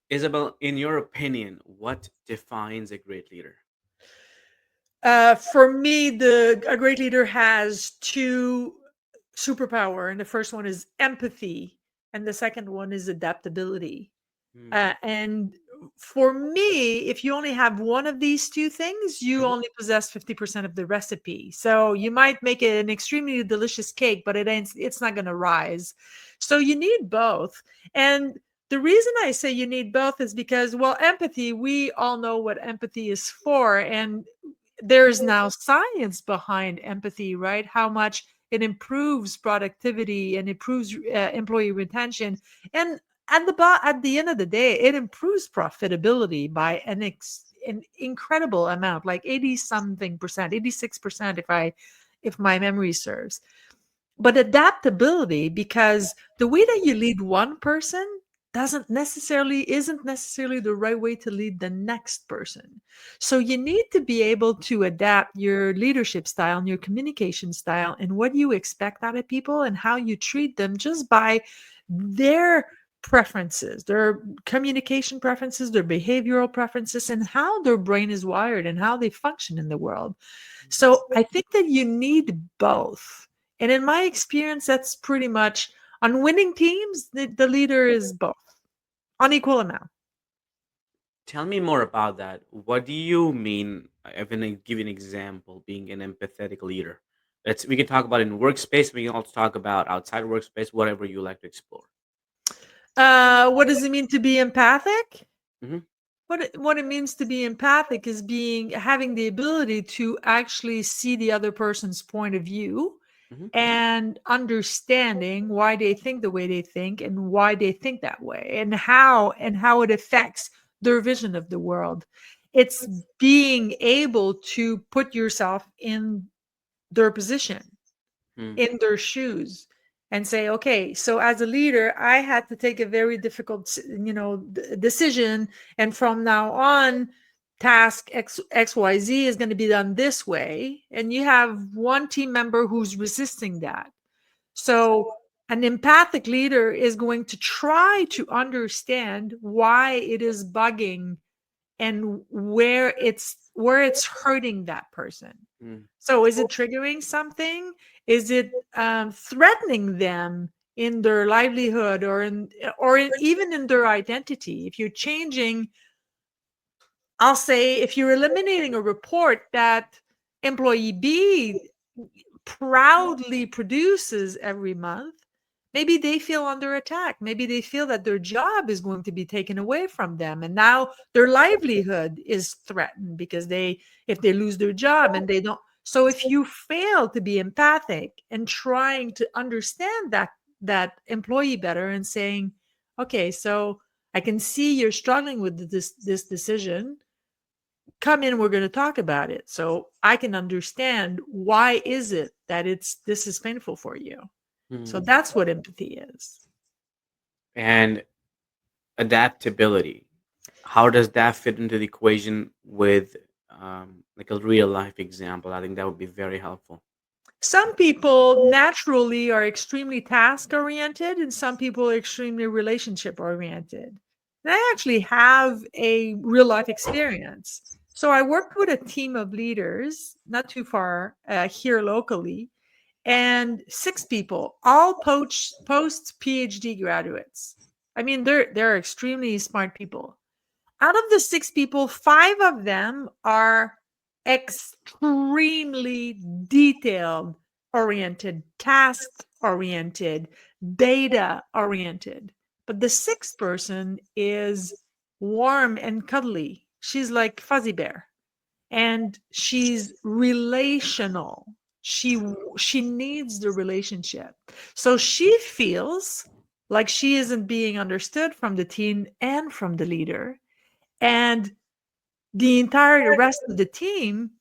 Isabel, in your opinion, what defines a great leader? For me, the a great leader has two superpower, and the first one is empathy, and the second one is adaptability. Mm, And for me, if you only have one of these two things, you mhm. only possess 50% of the recipe. So you might make it an extremely delicious cake, but it's not going to rise. So you need both. And the reason I say you need both is because, well, empathy, we all know what empathy is for. And there's now science behind empathy, right? How much it improves productivity and improves employee retention. And at the end of the day, it improves profitability by an incredible amount, like 80 something percent, 86% if my memory serves. But adaptability, because the way that you lead one person isn't necessarily the right way to lead the next person. So you need to be able to adapt your leadership style and your communication style and what you expect out of people and how you treat them just by their preferences, their communication preferences, their behavioral preferences, and how their brain is wired and how they function in the world. So I think that you need both. And in my experience, that's pretty much on winning teams, the leader is both on equal amount. Tell me more about that. What do you mean? I'm gonna give you an example. Being an empathetic leader. We can talk about it in workspace. We can also talk about outside workspace. Whatever you like to explore. What does it mean to be empathic? Hmm. What it means to be empathic is being having the ability to actually see the other person's point of view Hmm. and understanding why they think the way they think and why they think that way and how it affects their vision of the world. It's being able to put yourself in their position, Mm. in their shoes, and say, okay, so as a leader, I had to take a very difficult, decision, and from now on, task XYZ is going to be done this way, and you have one team member who's resisting that. So an empathic leader is going to try to understand why it is bugging and where it's hurting that person. Mm. So is it triggering something? Is it threatening them in their livelihood even in their identity? If you're changing, I'll say, if you're eliminating a report that employee B proudly produces every month, maybe they feel under attack. Maybe they feel that their job is going to be taken away from them. And now their livelihood is threatened because if they lose their job and they don't. So if you fail to be empathic and trying to understand that employee better and saying, okay, so I can see you're struggling with this decision. Come in, we're going to talk about it so I can understand why is it that this is painful for you. So Mm. that's what empathy is. And adaptability. How does that fit into the equation with like a real life example? I think that would be very helpful. Some people naturally are extremely task oriented, and some people are extremely relationship oriented. And I actually have a real life experience. So I worked with a team of leaders not too far here locally, and six people, all post PhD graduates. I mean, they're extremely smart people. Out of the six people, five of them are extremely detailed oriented, task oriented, data oriented. But the sixth person is warm and cuddly. She's like Fuzzy Bear, and she's relational. She needs the relationship. So she feels like she isn't being understood from the team and from the leader, and the entire rest of the team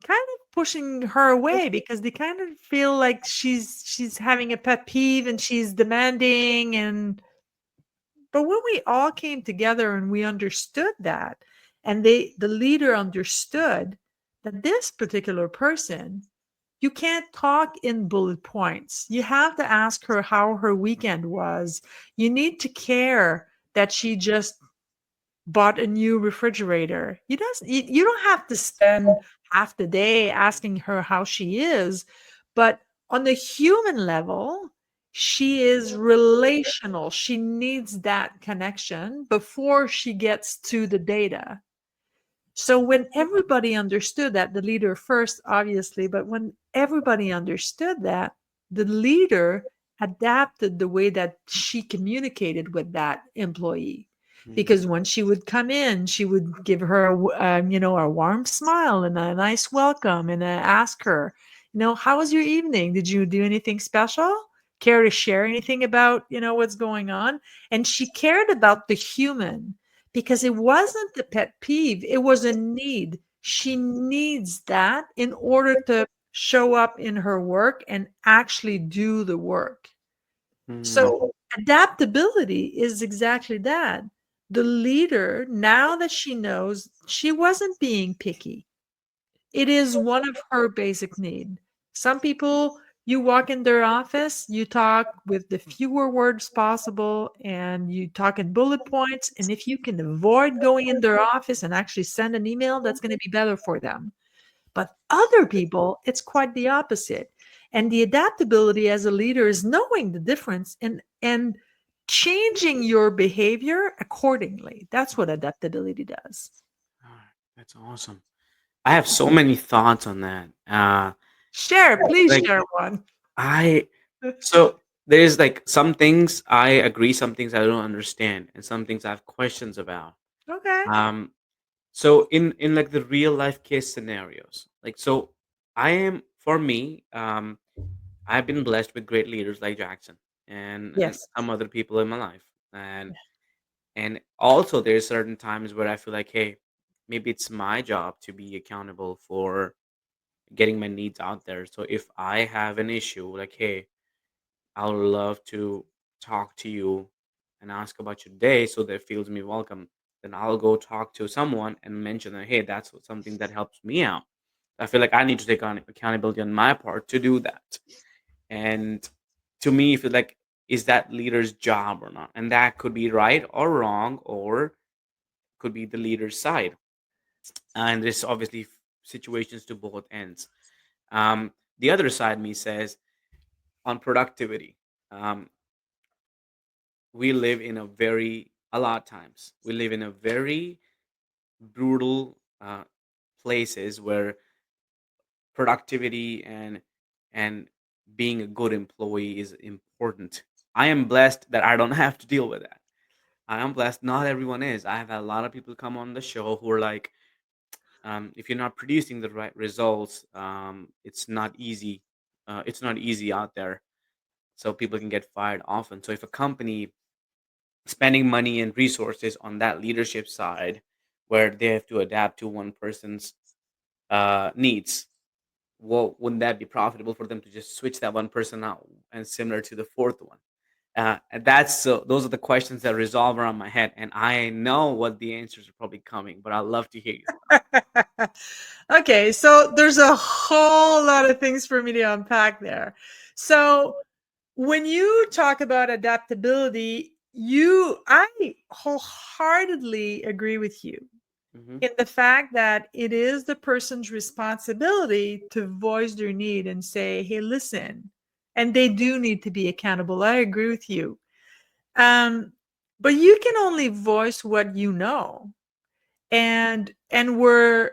kind of pushing her away because they kind of feel like she's having a pet peeve and she's demanding. And but when we all came together and we understood that, and the leader understood that this particular person, you can't talk in bullet points. You have to ask her how her weekend was. You need to care that she just bought a new refrigerator. You don't have to spend half the day asking her how she is, but on the human level, she is relational. She needs that connection before she gets to the data. So when everybody understood that, the leader first, obviously, but when everybody understood that, the leader adapted the way that she communicated with that employee. Mhm. Because when she would come in, she would give her, a warm smile and a nice welcome, and ask her, how was your evening? Did you do anything special? Care to share anything about, what's going on? And she cared about the human because it wasn't the pet peeve, it was a need. She needs that in order to show up in her work and actually do the work. Mhm. So, adaptability is exactly that. The leader, now that she knows, she wasn't being picky. It is one of her basic need. Some people, you walk in their office, you talk with the fewer words possible, and you talk in bullet points. And if you can avoid going in their office and actually send an email, that's going to be better for them. But other people, it's quite the opposite. And the adaptability as a leader is knowing the difference and changing your behavior accordingly. That's what adaptability does. Alright, that's awesome. I have so many thoughts on that. Share, please Like share one. I so there's like some things I agree, some things I don't understand, and some things I have questions about. Okay. Um, so in like the real life case scenarios, like so, I am for me, I've been blessed with great leaders like Jackson and Yes. some other people in my life, and also there's certain times where I feel like, hey, maybe it's my job to be accountable for getting my needs out there. So if I have an issue, like, hey, I would love to talk to you and ask about your day so that it feels me welcome. Then I'll go talk to someone and mention that, hey, that's something that helps me out. I feel like I need to take on accountability on my part to do that. And to me, I feel like, is that leader's job or not? And that could be right or wrong, or could be the leader's side. And there's obviously situations to both ends. The other side me says on productivity. Um, we live in a very a lot of times we live in a very brutal places where productivity and being a good employee is important. I am blessed that I don't have to deal with that. I am blessed not everyone is. I have had a lot of people come on the show who are like, if you're not producing the right results, it's not easy out there, so people can get fired often. So if a company spending money and resources on that leadership side where they have to adapt to one person's needs, well, wouldn't that be profitable for them to just switch that one person out and similar to the fourth one? And that's so those are the questions that resolve around my head, and I know what the answers are probably coming, but I'd love to hear your thoughts. Okay, so there's a whole lot of things for me to unpack there. So when you talk about adaptability, I wholeheartedly agree with you Hmm. in the fact that it is the person's responsibility to voice their need and say, hey, listen, and they do need to be accountable. I agree with you. Um, but you can only voice what you know. And we're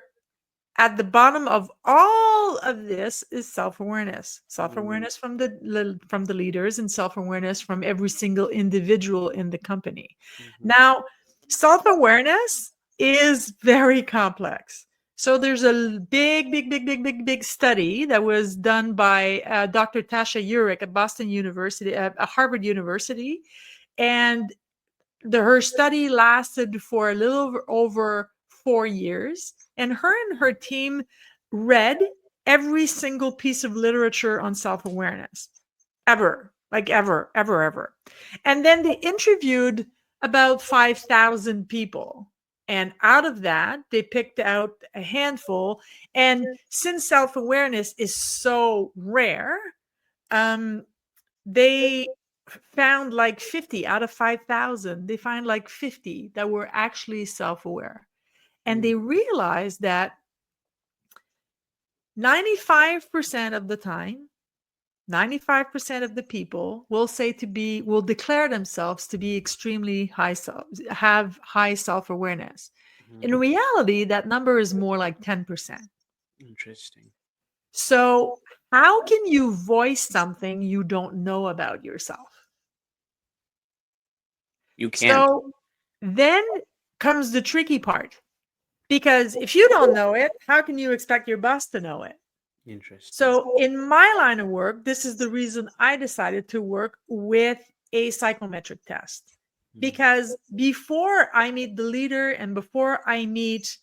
at the bottom of all of this is self-awareness. Hmm. Self-awareness from the leaders and self-awareness from every single individual in the company. Hmm. Now, self-awareness is very complex. So there's a big study that was done by Dr. Tasha Eurich at Boston University, at Harvard University, and her study lasted for a little over 4 years, and her team read every single piece of literature on self-awareness ever, like ever. And then they interviewed about 5,000 people. And out of that, they picked out a handful. And since self awareness is so rare, um, they found like 50 out of 5,000, they find like 50 that were actually self aware. And Mm, they realized that 95% of the time, 95% of the people will declare themselves to be extremely have high self awareness. In mhm. reality, that number is more like 10%. Interesting. So, how can you voice something you don't know about yourself? You can't. So, then comes the tricky part. Because if you don't know it, how can you expect your boss to know it? Interesting. So, in my line of work, this is the reason I decided to work with a psychometric test. Mm, Because before I meet the leader and before I meet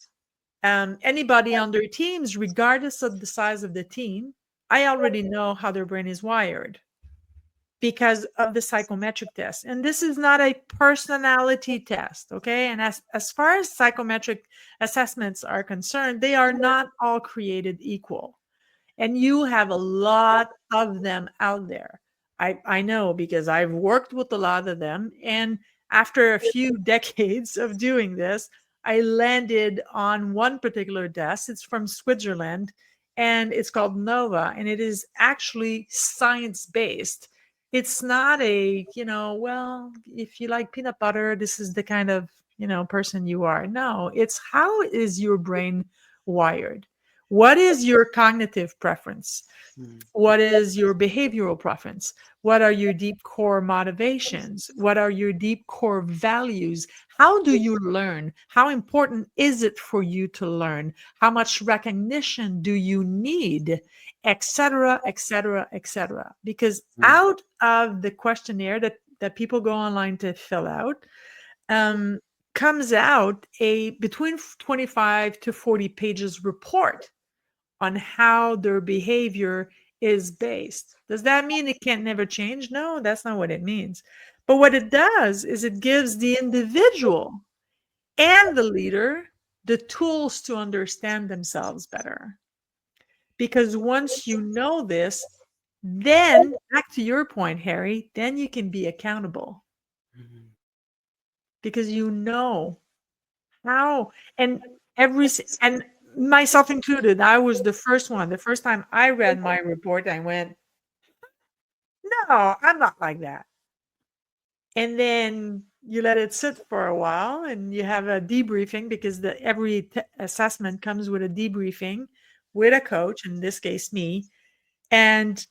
anybody on their teams, regardless of the size of the team, I already know how their brain is wired because of the psychometric test. And this is not a personality test, okay? And as far as psychometric assessments are concerned, they are not all created equal. And you have a lot of them out there. I know because I've worked with a lot of them. And after a few decades of doing this, I landed on one particular desk. It's from Switzerland and it's called Nova. And it is actually science based. It's not a, well, if you like peanut butter, this is the kind of, person you are. No, it's how is your brain wired? What is your cognitive preference? mm, What is your behavioral preference? What are your deep core motivations? What are your deep core values? How do you learn? How important is it for you to learn? How much recognition do you need? Etc., etc., etc. Because mm, out of the questionnaire that people go online to fill out, um, comes out a between 25 to 40 pages report on how their behavior is based. Does that mean it can't never change? No, that's not what it means. But what it does is it gives the individual and the leader the tools to understand themselves better. Because once you know this, then back to your point, Harry, then you can be accountable mm, because you know how. And and myself included, I was the first one. The first time I read my report, I went, no, I'm not like that. And then you let it sit for a while and you have a debriefing because every assessment comes with a debriefing with a coach, in this case, me. And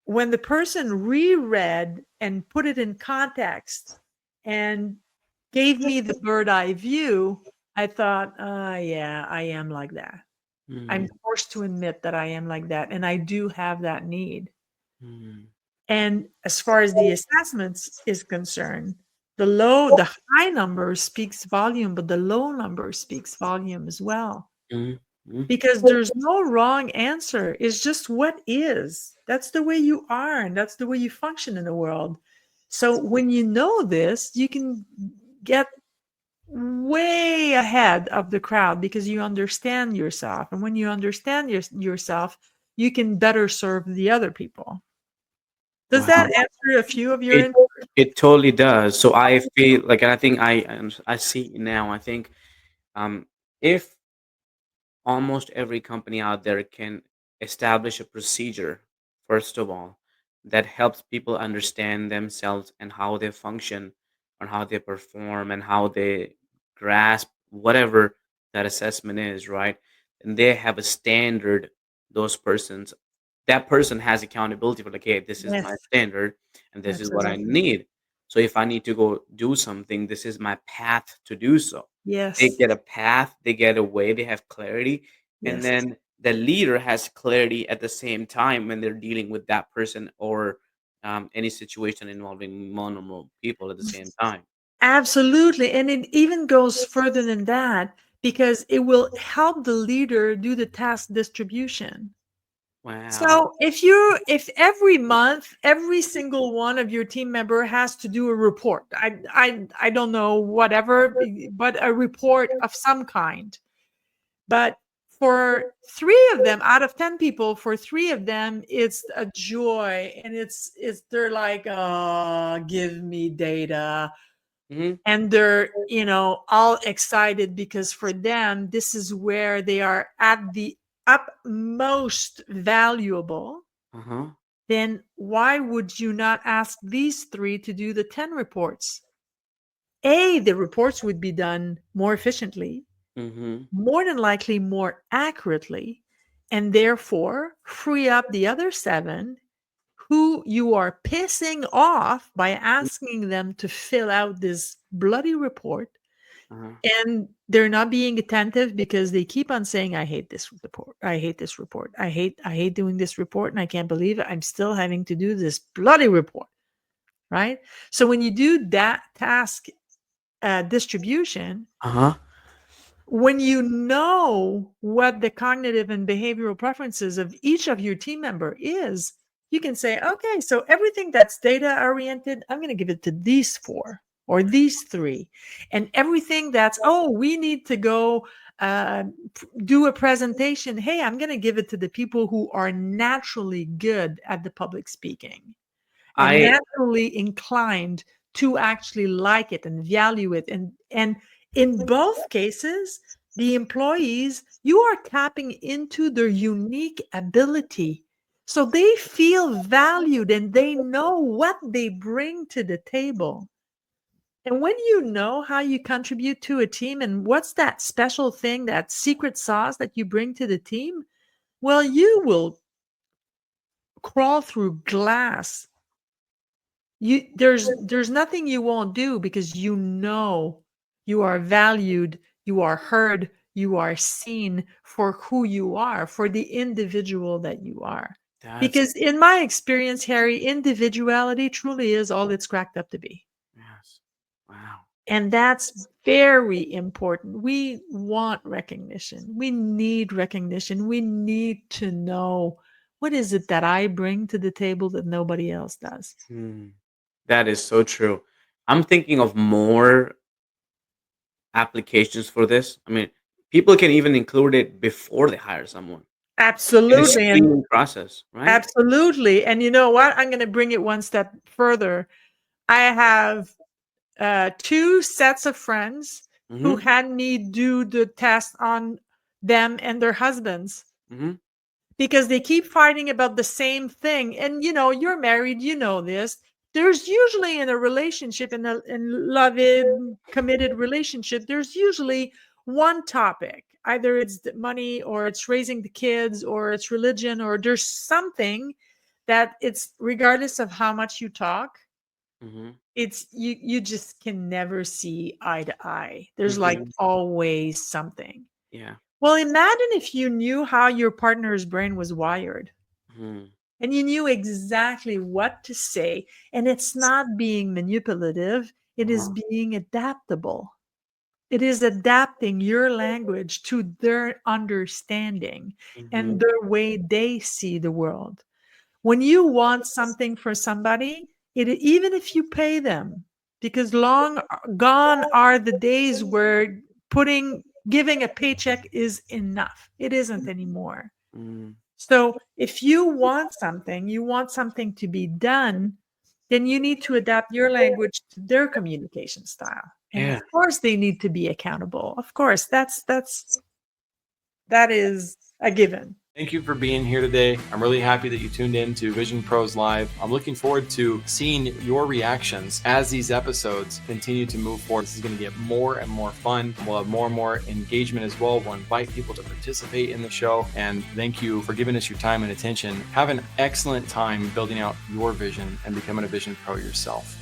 when the person reread and put it in context and gave me the bird eye view, I thought, yeah, I am like that. I'm mm, forced to admit that I am like that. And I do have that need. mm, And as far as the assessments is concerned, the high number speaks volume, but the low number speaks volume as well. mm, mm. Because there's no wrong answer. It's just what is. That's the way you are, and that's the way you function in the world. So when you know this, you can get way ahead of the crowd because you understand yourself. And when you understand yourself, you can better serve the other people. Does Wow. that answer a few of your It it totally does. So I feel like, and I think I see now. I think if almost every company out there can establish a procedure, first of all, that helps people understand themselves and how they function and how they perform and how they grasp whatever that assessment is, right? And they have a standard, those persons, that person has accountability for, like, hey, this is my Yes, standard and this is what I absolutely. need. So if I need to go do something, this is my path to do so. They Yes, get a path, they get a way, they have clarity, and yes. then the leader has clarity at the same time when they're dealing with that person or any situation involving multiple people at the same time. Absolutely. And it even goes further than that because it will help the leader do the task distribution. Wow. So if every month every single one of your team member has to do a report, I don't know whatever, but a report of some kind. But For 3 of them out of 10 people, for 3 of them, it's a joy, and it's they're like, "Oh, give me data." Mhm. And they're, all excited because for them, this is where they are at the utmost valuable. Uh-huh. Then why would you not ask these 3 to do the 10 reports? A, the reports would be done more efficiently, Mhm. more than likely more accurately, and therefore free up the other 7 who you are pissing off by asking them to fill out this bloody report, Uh-huh. and they're not being attentive because they keep on saying, I hate this report. I hate this report. I hate doing this report, and I can't believe it. I'm still having to do this bloody report. Right. So when you do that task distribution, Uh-huh. when you know what the cognitive and behavioral preferences of each of your team member is, you can say, okay, so everything that's data oriented, I'm going to give it to these 4 or these 3. And everything that's, oh, we need to go do a presentation. Hey, I'm going to give it to the people who are naturally good at the public speaking and I naturally inclined to actually like it and value it. And in both cases, the employees, you are tapping into their unique ability. So they feel valued and they know what they bring to the table. And when you know how you contribute to a team and what's that special thing, that secret sauce that you bring to the team, well, you will crawl through glass. There's nothing you won't do because you know you are valued, you are heard, you are seen for who you are, for the individual that you are. that's Because in my experience, Harry, individuality truly is all it's cracked up to be. yes. Wow. And that's very important. We want recognition. We need recognition. We need to know, what is it that I bring to the table that nobody else does? Hmm. That is so true. I'm thinking of more applications for this. I mean, people can even include it before they hire someone in a Absolutely. And screening process, right? absolutely. And you know what? I'm going to bring it one step further. I have 2 sets of friends who Mhm. had me do the test on them and their husbands Mhm. because they keep fighting about the same thing. And you're married, this. There's usually in a relationship, in loved, committed relationship, there's usually one topic. Either it's the money, or it's raising the kids, or it's religion, or there's something that it's regardless of how much you talk, Mhm. it's you just can never see eye to eye. There's like Mhm. always something. Yeah. Well, imagine if you knew how your partner's brain was wired Mhm. and you knew exactly what to say, and it's not being manipulative, it is Uh-huh. being adaptable. It is adapting your language to their understanding and Mhm. their way they see the world. When you want something for somebody, even if you pay them, because long gone are the days where giving a paycheck is enough. It isn't anymore. Mm. So if you want something to be done, then you need to adapt your language to their communication style. And Yeah. of course they need to be accountable. Of course, that is a given. Thank you for being here today. I'm really happy that you tuned in to Vision Pros Live. I'm looking forward to seeing your reactions as these episodes continue to move forward. This is going to get more and more fun. We'll have more and more engagement as well. We'll invite people to participate in the show. And thank you for giving us your time and attention. Have an excellent time building out your vision and becoming a Vision Pro yourself.